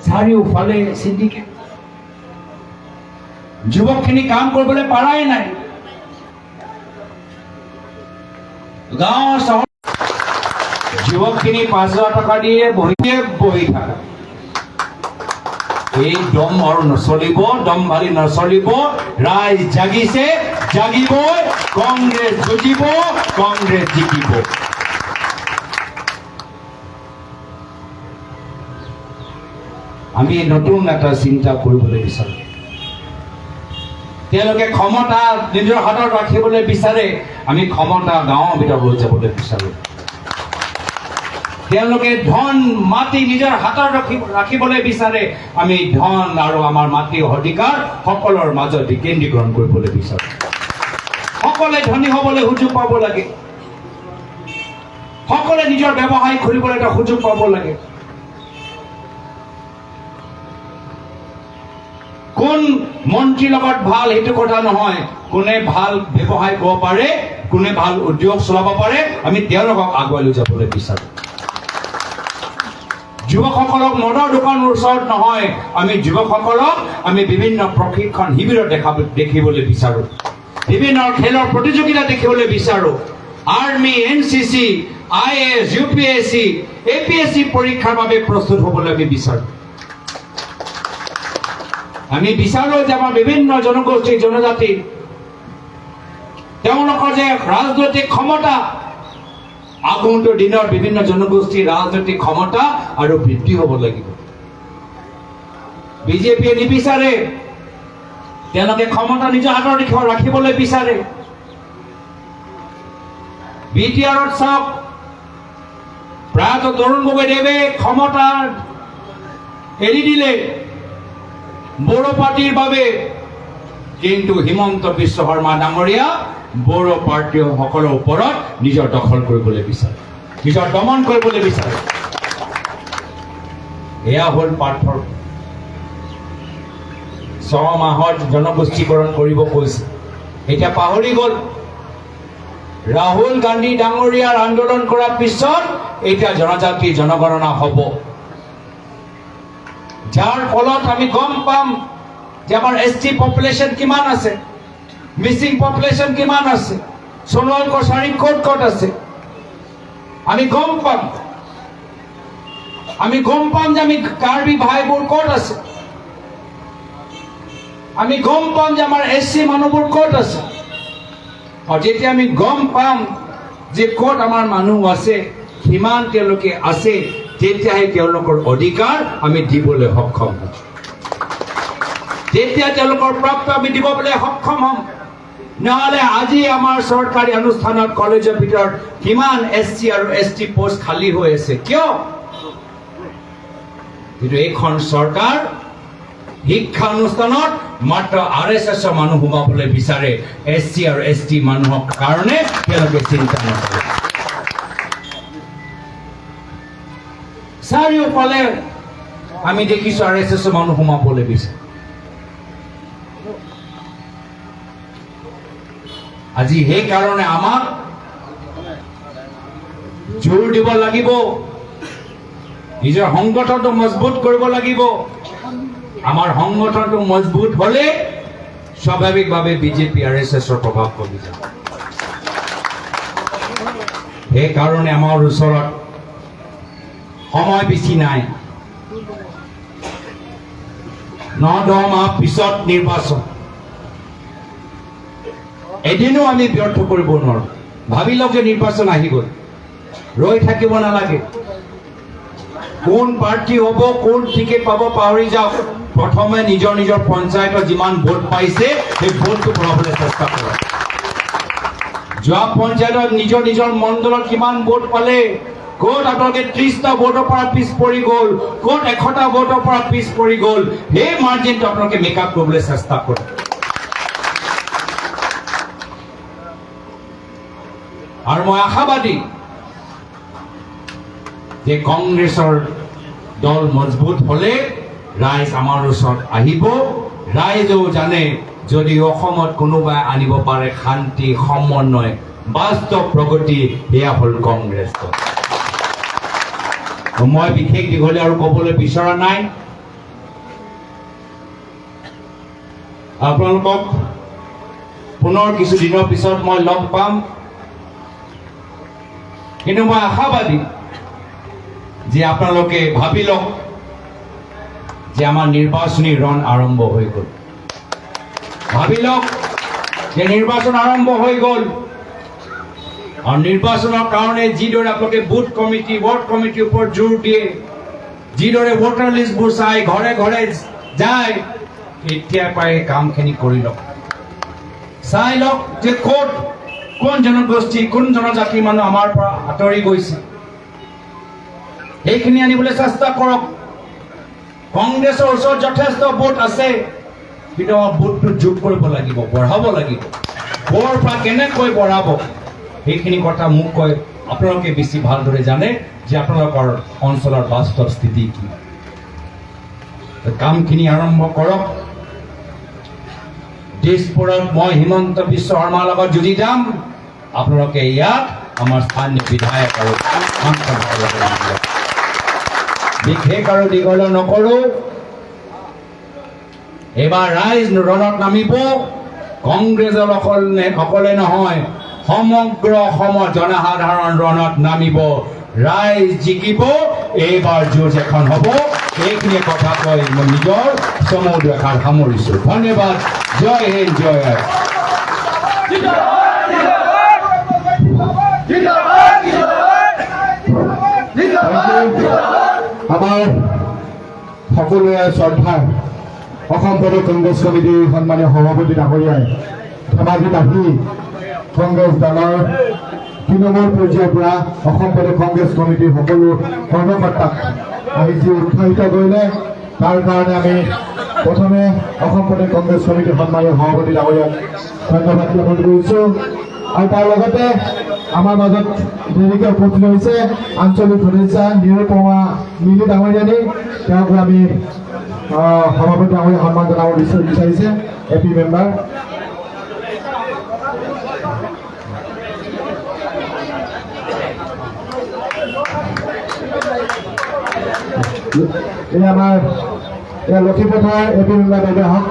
চাৰিওফালে চিণ্ডিকেট। যুৱকখিনি কাম কৰিবলৈ পাৰাই নাই। গাঁও চহৰ যুৱকখিনি 5,000 টকা দিয়ে বহি থাকা। এই দম আৰু নচলিব, দম ভালি নচলিব। ৰাইজ জাগিছে, জাগিবই। কংগ্ৰেছ যুঁজিব, কংগ্ৰেছ জিকিব। আমি নতুন এটা চিন্তা কৰিবলৈ বিচাৰো। তেওঁলোকে ক্ষমতা নিজৰ হাতত ৰাখিবলৈ বিচাৰে, আমি ক্ষমতা গাঁৱৰ ভিতৰত লৈ যাবলৈ বিচাৰো। তেওঁলোকে ধন মাটি নিজৰ হাতত ৰাখিবলৈ বিচাৰে, আমি ধন আৰু আমাৰ মাটিৰ অধিকাৰ সকলৰ মাজত বিকেন্দ্ৰীকৰণ কৰিবলৈ বিচাৰো। সকলোৱে ধনী হ'বলৈ সুযোগ পাব লাগে, সকলোৱে নিজৰ ব্যৱসায় খুলিবলৈ এটা সুযোগ পাব লাগে। কোন মন্ত্ৰীৰ লগত ভাল সেইটো কথা নহয়, কোনে ভাল ব্যৱসায় কৰিব পাৰে, কোনে ভাল উদ্যোগ চলাব পাৰে, আমি তেওঁলোকক আগুৱাই লৈ যাবলৈ বিচাৰো। যুৱকসকলক মদৰ দোকানৰ ওচৰত নহয়, আমি যুৱকসকলক আমি বিভিন্ন প্ৰশিক্ষণ শিবিৰত দেখিবলৈ বিচাৰো, বিভিন্ন খেলৰ প্ৰতিযোগিতা দেখিবলৈ বিচাৰো। Army, NCC, IAS, UPSC, APSC পৰীক্ষাৰ বাবে প্ৰস্তুত হ'বলৈ আমি বিচাৰো। আমি বিচাৰো যে আমাৰ বিভিন্ন জনগোষ্ঠী জনজাতি তেওঁলোকৰ যে ৰাজনৈতিক ক্ষমতা, আগন্তুক দিনৰ বিভিন্ন জনগোষ্ঠীৰ ৰাজনৈতিক ক্ষমতা আৰু বৃদ্ধি হ'ব লাগিব। বিজেপিয়ে নিবিচাৰে, তেওঁলোকে ক্ষমতা নিজৰ হাতত ৰাখিবলৈ বিচাৰে। BTRত চাওক, প্ৰায়ত তৰুণ গগৈদেৱে ক্ষমতা এৰি দিলে বড়ো পাৰ্টিৰ বাবে, কিন্তু হিমন্ত বিশ্ব শৰ্মা ডাঙৰীয়া বড়ো পাৰ্টীৰ সকলৰ ওপৰত নিজৰ দখল কৰিবলৈ বিচাৰে, নিজৰ দমন কৰিবলৈ বিচাৰে। এয়া হ'ল পাৰ্থৰ 6 মাহত জনগোষ্ঠীকৰণ কৰিব কৈছে, এতিয়া পাহৰি গ'ল। ৰাহুল গান্ধী ডাঙৰীয়াৰ আন্দোলন কৰাৰ পিছত এতিয়া জনজাতি জনগণনা হ'ব, যাৰ ফলত আমি গম পাম যে আমাৰ ST পপুলেশ্যন কিমান আছে, মিচিং পপুলেশ্যন কিমান আছে, সোণোৱাল কছাৰী ক'ত ক'ত আছে। আমি গম পাম যে আমি কাৰ্বি ভাইবোৰ ক'ত আছে, আমি গম পাম যে আমাৰ SC মানুহবোৰ ক'ত আছে। আৰু যেতিয়া আমি গম পাম যে ক'ত আমাৰ মানুহ আছে, কিমান তেওঁলোকে আছে, তেতিয়াহে তেওঁলোকৰ অধিকাৰ আমি দিবলৈ সক্ষম হ'ম, তেতিয়া তেওঁলোকৰ প্ৰাপ্য আমি দিবলৈ সক্ষম হ'ম। নহ'লে আজি আমাৰ চৰকাৰী অনুষ্ঠানত কলেজৰ ভিতৰত কিমান SC আৰু ST পোষ্ট খালী হৈ আছে, কিয়? কিন্তু এইখন চৰকাৰ শিক্ষা অনুষ্ঠানত মাত্ৰ RSS মানুহ সোমাবলৈ বিচাৰে, SC আৰু ST মানুহৰ কাৰণে তেওঁলোকে চিন্তা নকৰে। চাৰিওফালে আমি দেখিছো RSS মানুহ সোমাবলৈ বিচাৰে। আজি সেইকাৰণে আমাক জোৰ দিব লাগিব, নিজৰ সংগঠনটো মজবুত কৰিব লাগিব। আমাৰ সংগঠনটো মজবুত হ'লে স্বাভাৱিকভাৱে বিজেপি RSSৰ প্ৰভাৱ কমি যাব। সেইকাৰণে আমাৰ ওচৰত সময় বেছি নাই, 9-10 মাহ পিছত নিৰ্বাচন, এদিনো আমি ব্যৰ্থ কৰিব নোৱাৰো। ভাবি লওক যে নিৰ্বাচন আহি গ'ল, ৰৈ থাকিব নালাগে। কোন প্ৰাৰ্থী হ'ব, কোন টিকেট পাব পাহৰি যাওক, প্ৰথমে নিজৰ নিজৰ পঞ্চায়তত যিমান ভোট পাইছে সেই ভোটটো বঢ়াবলৈ চেষ্টা কৰক। যোৱা পঞ্চায়তত নিজৰ নিজৰ মণ্ডলত কিমান ভোট পালে, ক'ত আপোনালোকে 30টা ভোটৰ পৰা পিছ পৰি গ'ল, ক'ত 100টা ভোটৰ পৰা পিছ পৰি গ'ল, সেই মাৰ্জিনটো আপোনালোকে মেকআপ কৰিবলৈ চেষ্টা কৰক। আৰু মই আশাবাদী যে কংগ্ৰেছৰ দল মজবুত হ'লে ৰাইজ আমাৰ ওচৰত আহিব। ৰাইজেও জানে যদি অসমত কোনোবাই আনিব পাৰে শান্তি, সমন্বয়, বাস্তৱ প্ৰগতি, সেয়া হ'ল কংগ্ৰেছ দল। মই বিশেষ দীঘলীয়া আৰু ক'বলৈ বিচৰা নাই। আপোনালোকক পুনৰ কিছুদিনৰ পিছত মই লগ পাম, কিন্তু মই আশাবাদী যে আপোনালোকে ভাবি লওক যে আমাৰ নিৰ্বাচনী ৰণ আৰম্ভ হৈ গ'ল। ভাবি লওক যে নিৰ্বাচন আৰম্ভ হৈ গ'ল, আৰু নিৰ্বাচনৰ কাৰণে যিদৰে আপোনালোকে বুথ কমিটি ৱাৰ্ড কমিটিৰ ওপৰত জোৰ দিয়ে, যিদৰে ভোটাৰ লিষ্টবোৰ চাই ঘৰে ঘৰে যায়, এতিয়াৰ পৰাই কামখিনি কৰি লওক। চাই লওক যে ক'ত কোন জনগোষ্ঠী কোন জনজাতিৰ মানুহ আমাৰ পৰা আঁতৰি গৈছে, সেইখিনি আনিবলৈ চেষ্টা কৰক। কংগ্ৰেছৰ ওচৰত যথেষ্ট ভোট আছে, কিন্তু আমাৰ ভোটটো যোগ কৰিব লাগিব, বঢ়াব লাগিব। ক'ৰ পৰা কেনেকৈ বঢ়াব সেইখিনি কথা মোক কৈ আপোনালোকে বেছি ভালদৰে জানে যে আপোনালোকৰ অঞ্চলৰ বাস্তৱ স্থিতি কি। কামখিনি আৰম্ভ কৰক। দিছপুৰত মই হিমন্ত বিশ্ব শৰ্মাৰ লগত যুঁজি যাম, আপোনালোকে ইয়াত আমাৰ স্থানীয় বিধায়ক আৰু সাংসদৰ লগত বিশেষ আৰু দীঘলীয়া নকৰোঁ। এইবাৰ ৰাইজ ৰণত নামিব। কংগ্ৰেছৰ অকলে নহয়, সমগ্ৰ অসমৰ জনসাধাৰণ ৰণত নামিব। ৰাইজ জিকিব। এইবাৰ যুঁজ এখন হ'ব। এইখিনি কথা কৈ মই নিজৰ চমু দুআষাৰ সামৰিছোঁ। ধন্যবাদ। জয় হিন্দ, জয় আই। আমাৰ সকলোৰে শ্ৰদ্ধাৰ অসম প্ৰদেশ কংগ্ৰেছ কমিটিৰ সন্মানীয় সভাপতি ডাঙৰীয়াই ধেমাজিত আহি কংগ্ৰেছ দলৰ তৃণমূল পৰ্যায়ৰ পৰা অসম প্ৰদেশ কংগ্ৰেছ কমিটিৰ সকলো কৰ্মকৰ্তাক আহি যি উৎসাহিত কৰিলে, তাৰ কাৰণে আমি প্ৰথমে অসম প্ৰদেশ কংগ্ৰেছ কমিটিৰ সন্মানীয় সভাপতি ডাঙৰীয়াক ধন্যবাদ জ্ঞাপন কৰিছোঁ। আৰু তাৰ লগতে আমাৰ মাজত দেৰিকৈ উপস্থিত হৈছে আঞ্চলিক সদস্যা নিৰুপমা মিলি ডাঙৰীয়ানী, তেওঁকো আমি সভাপতি ডাঙৰীয়া সন্মান জনাব বিচাৰিছে। এপি মেম্বাৰ এই আমাৰ লক্ষীপথাৰ এপি মেম্বাৰ বাইদেউ আহক।